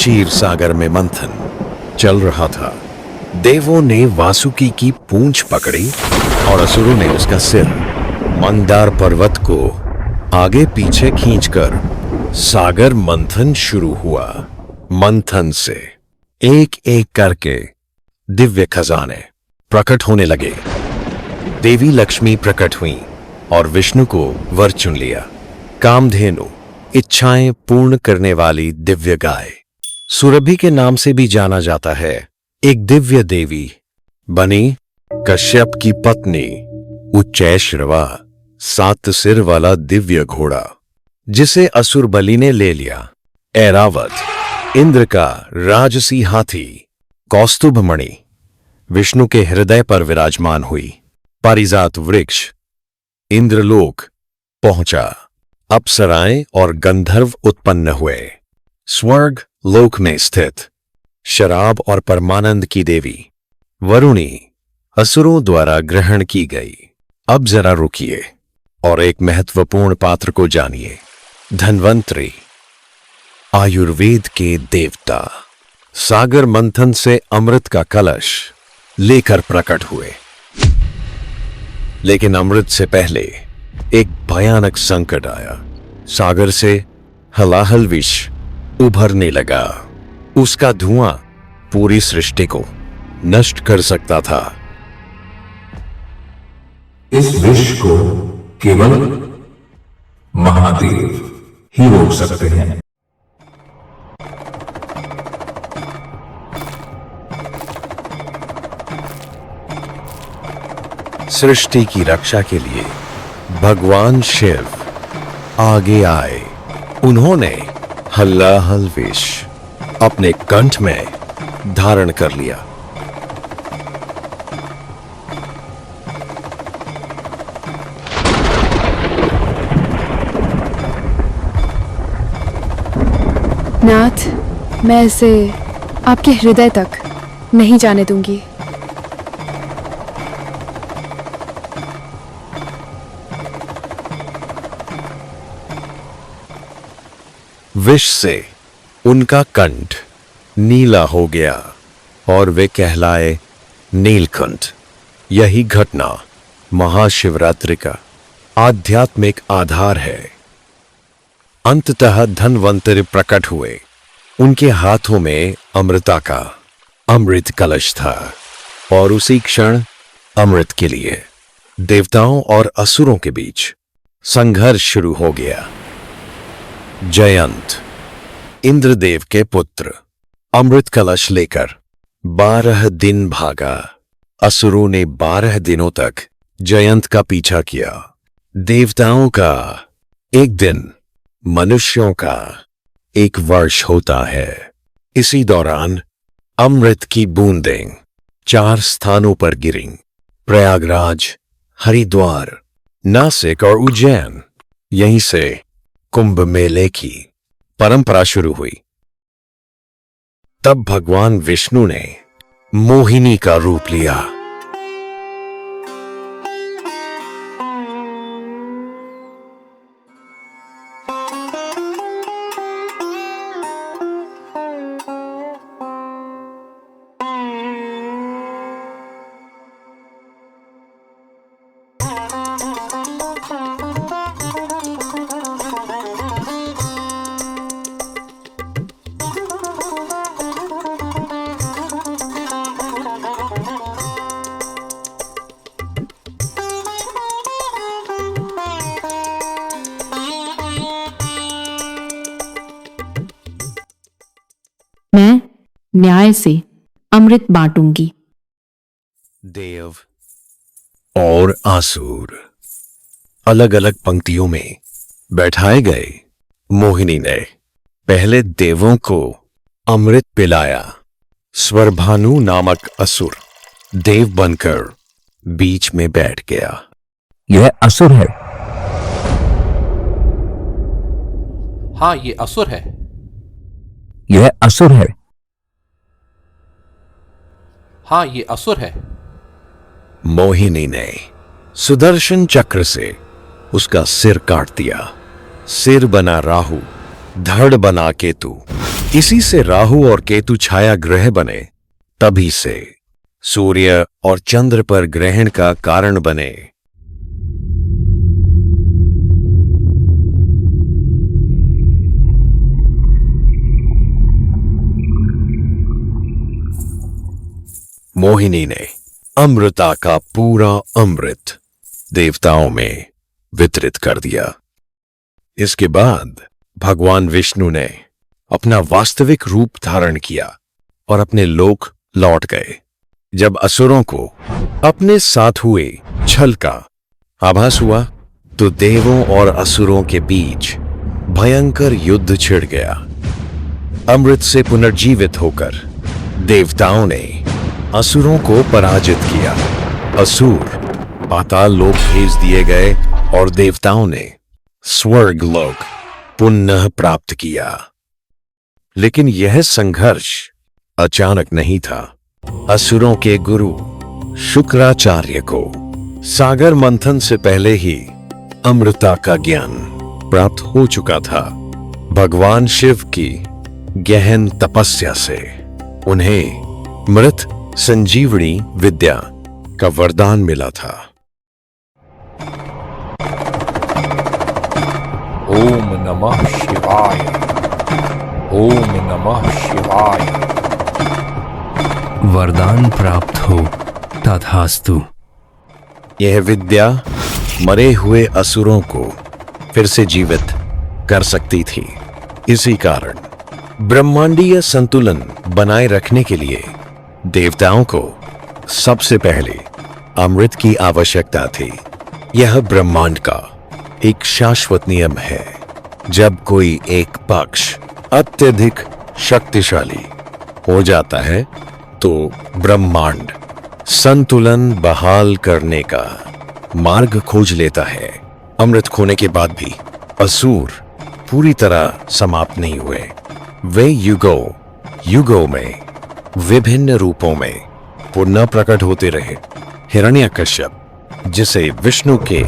क्षीर सागर में मंथन चल रहा था। देवों ने वासुकी की पूंछ पकड़ी और असुरों ने उसका सिर। मंदार पर्वत को आगे पीछे खींचकर सागर मंथन शुरू हुआ। मंथन से एक एक करके दिव्य खजाने प्रकट होने लगे। देवी लक्ष्मी प्रकट हुई और विष्णु को वर चुन लिया। कामधेनु, इच्छाएं पूर्ण करने वाली दिव्य गाय, सुरभि के नाम से भी जाना जाता है, एक दिव्य देवी बनी। कश्यप की पत्नी उच्चैश्रवा, 7 सिर वाला दिव्य घोड़ा जिसे असुर बलि ने ले लिया। ऐरावत, इंद्र का राजसी हाथी। कौस्तुभ मणि, विष्णु के हृदय पर विराजमान हुई। पारिजात वृक्ष, इंद्रलोक पहुंचा। अप्सराएं और गंधर्व उत्पन्न हुए। स्वर्ग लोक में स्थित शराब और परमानंद की देवी वरुणी असुरों द्वारा ग्रहण की गई। अब जरा रुकिए और एक महत्वपूर्ण पात्र को जानिए। धन्वंतरी, आयुर्वेद के देवता, सागर मंथन से अमृत का कलश लेकर प्रकट हुए। लेकिन अमृत से पहले एक भयानक संकट आया। सागर से हलाहल विष उभरने लगा। उसका धुआं पूरी सृष्टि को नष्ट कर सकता था। इस विष को केवल महादेव ही रोक सकते हैं। सृष्टि की रक्षा के लिए भगवान शिव आगे आए। उन्होंने हलाहल विष अपने कंठ में धारण कर लिया। नाथ, मैं इसे आपके हृदय तक नहीं जाने दूंगी। विष से उनका कंठ नीला हो गया और वे कहलाए नीलकंठ। यही घटना महाशिवरात्रि का आध्यात्मिक आधार है। अंततः धन्वंतरि प्रकट हुए। उनके हाथों में अमृता का अमृत कलश था और उसी क्षण अमृत के लिए देवताओं और असुरों के बीच संघर्ष शुरू हो गया। जयंत, इंद्रदेव के पुत्र, अमृत कलश लेकर 12 दिन भागा। असुरों ने 12 दिनों तक जयंत का पीछा किया। देवताओं का एक दिन मनुष्यों का 1 वर्ष होता है। इसी दौरान अमृत की बूंदें 4 स्थानों पर गिरीं। प्रयागराज, हरिद्वार, नासिक और उज्जैन। यहीं से कुंभ मेले की परंपरा शुरू हुई। तब भगवान विष्णु ने मोहिनी का रूप लिया। मैं न्याय से अमृत बांटूंगी। देव और आसुर अलग अलग पंक्तियों में बैठाए गए। मोहिनी ने पहले देवों को अमृत पिलाया। स्वरभानु नामक असुर देव बनकर बीच में बैठ गया। यह असुर है। हाँ, ये असुर है। यह असुर है। हाँ, ये असुर है। मोहिनी ने सुदर्शन चक्र से उसका सिर काट दिया। सिर बना राहु, धड़ बना केतु, इसी से राहु और केतु छाया ग्रह बने, तभी से सूर्य और चंद्र पर ग्रहण का कारण बने। मोहिनी ने अमृता का पूरा अमृत देवताओं में वितरित कर दिया। इसके बाद भगवान विष्णु ने अपना वास्तविक रूप धारण किया और अपने लोक लौट गए। जब असुरों को अपने साथ हुए छल का आभास हुआ तो देवों और असुरों के बीच भयंकर युद्ध छिड़ गया। अमृत से पुनर्जीवित होकर देवताओं ने असुरों को पराजित किया। असुर पाताल लोक भेज दिए गए और देवताओं ने स्वर्ग लोक पुनः प्राप्त किया। लेकिन यह संघर्ष अचानक नहीं था। असुरों के गुरु शुक्राचार्य को सागर मंथन से पहले ही अमृता का ज्ञान प्राप्त हो चुका था। भगवान शिव की गहन तपस्या से उन्हें मृत संजीवनी विद्या का वरदान मिला था। ओम नमः शिवाय। ओम नमः शिवाय। वरदान प्राप्त हो तथास्तु। यह विद्या मरे हुए असुरों को फिर से जीवित कर सकती थी। इसी कारण ब्रह्मांडीय संतुलन बनाए रखने के लिए देवताओं को सबसे पहले अमृत की आवश्यकता थी। यह ब्रह्मांड का एक शाश्वत नियम है। जब कोई एक पक्ष अत्यधिक शक्तिशाली हो जाता है तो ब्रह्मांड संतुलन बहाल करने का मार्ग खोज लेता है। अमृत खोने के बाद भी असुर पूरी तरह समाप्त नहीं हुए। वे युगों में विभिन्न रूपों में पुनः प्रकट होते रहे। हिरण्यकश्यप, जिसे विष्णु के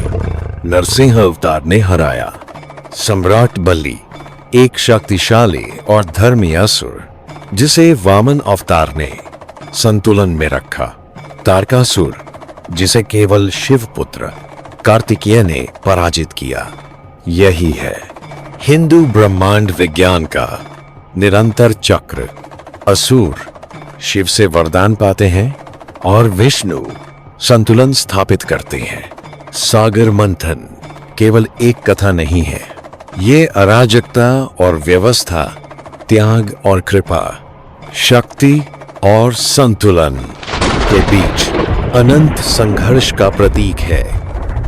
नरसिंह अवतार ने हराया। सम्राट बलि, एक शक्तिशाली और धर्मी असुर, जिसे वामन अवतार ने संतुलन में रखा। तारकासुर, जिसे केवल शिव पुत्र कार्तिकेय ने पराजित किया। यही है हिंदू ब्रह्मांड विज्ञान का निरंतर चक्र। असुर शिव से वरदान पाते हैं और विष्णु संतुलन स्थापित करते हैं। सागर मंथन केवल एक कथा नहीं है। ये अराजकता और व्यवस्था, त्याग और कृपा, शक्ति और संतुलन के बीच अनंत संघर्ष का प्रतीक है।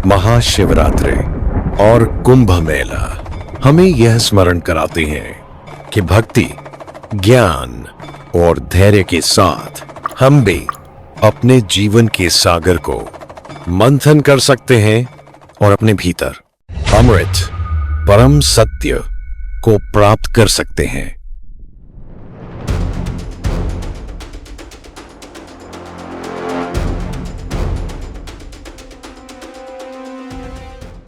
महाशिवरात्रि और कुंभ मेला हमें यह स्मरण कराते हैं कि भक्ति, ज्ञान और धैर्य के साथ हम भी अपने जीवन के सागर को मंथन कर सकते हैं और अपने भीतर अमृत, परम सत्य को प्राप्त कर सकते हैं।